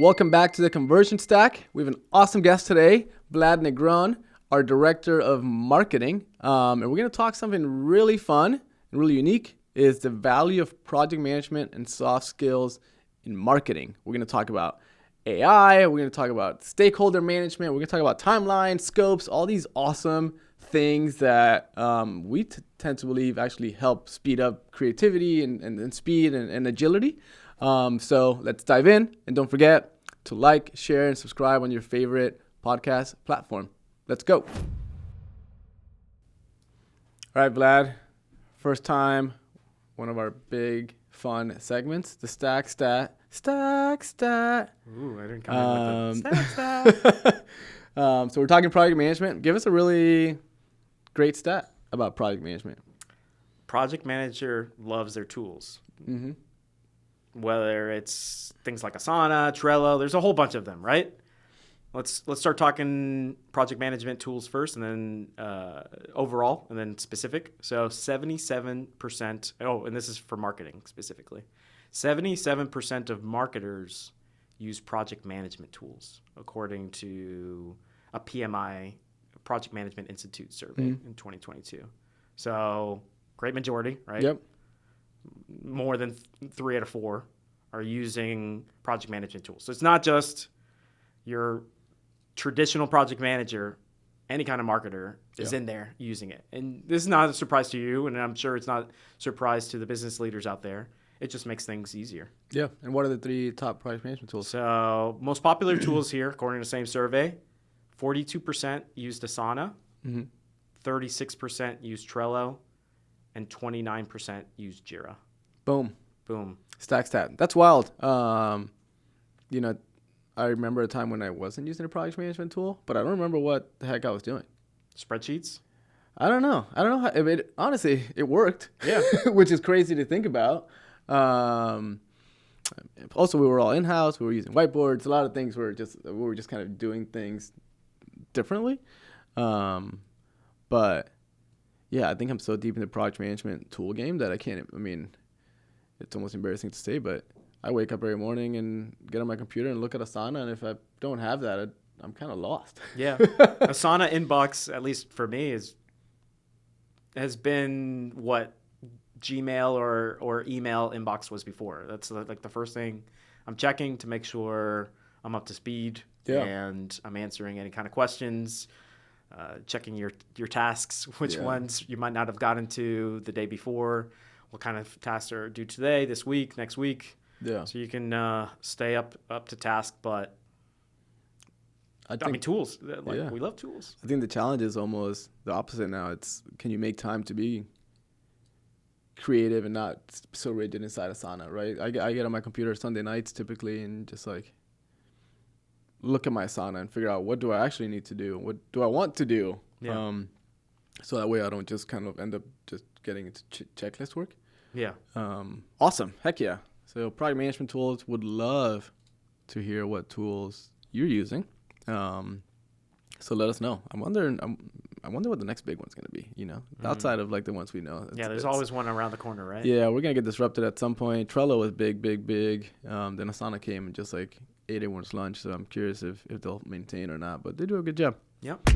Welcome back to the Conversion Stack. We have an awesome guest today, Vlad Negron, our Director of Marketing. And we're going to talk something really fun and really unique, is the value of project management and soft skills in marketing. We're going to talk about AI. We're going to talk about stakeholder management. We're going to talk about timelines, scopes, all these awesome things that we tend to believe actually help speed up creativity and speed and agility. So let's dive in, and don't forget to like, share, and subscribe on your favorite podcast platform. Let's go. All right, Vlad, first time, one of our big fun segments, the Stack Stat. Ooh, I didn't come in with the Stack. So we're talking project management. Give us a really great stat about project management. Project manager loves their tools. Mm-hmm. Whether it's things like Asana, Trello, there's a whole bunch of them, right? Let's start talking project management tools first, and then overall, and then specific. So 77%. Oh, and this is for marketing specifically. 77% of marketers use project management tools, according to a PMI, Project Management Institute survey in 2022. So great majority, right? Yep. More than 3 out of 4 are using project management tools. So it's not just your traditional project manager, any kind of marketer is in there using it. And this is not a surprise to you, and I'm sure it's not a surprise to the business leaders out there. It just makes things easier. Yeah. And what are the 3 top project management tools? So most popular tools here, according to the same survey, 42% used Asana, 36% used Trello, and 29% used Jira. Boom. Stack stat. That's wild. I remember a time when I wasn't using a project management tool, but I don't remember what the heck I was doing. Spreadsheets? I don't know how. Honestly, it worked. Yeah. Which is crazy to think about. Also, we were all in-house. We were using whiteboards. A lot of things we were just kind of doing things differently. But yeah, I think I'm so deep in the project management tool game that it's almost embarrassing to say, but I wake up every morning and get on my computer and look at Asana, and if I don't have that, I'm kind of lost. Yeah. Asana inbox, at least for me, has been what Gmail or email inbox was before. That's like the first thing I'm checking to make sure I'm up to speed and I'm answering any kind of questions, checking your tasks, which ones you might not have gotten to the day before, what kind of tasks are due today, this week, next week. Yeah. So you can stay up to task, but tools. We love tools. I think the challenge is almost the opposite now. It's, can you make time to be creative and not so rigid inside Asana, right? I get on my computer Sunday nights typically and just like look at my Asana and figure out, what do I actually need to do? What do I want to do? Yeah. So that way I don't just kind of end up just getting into checklist work. Yeah. Awesome. Heck yeah. So project management tools, would love to hear what tools you're using. So let us know. I wonder what the next big one's going to be, outside of like the ones we know. There's always one around the corner, right? Yeah, we're going to get disrupted at some point. Trello was big. Then Asana came and just like ate everyone's lunch. So I'm curious if they'll maintain or not, but they do a good job. Yep.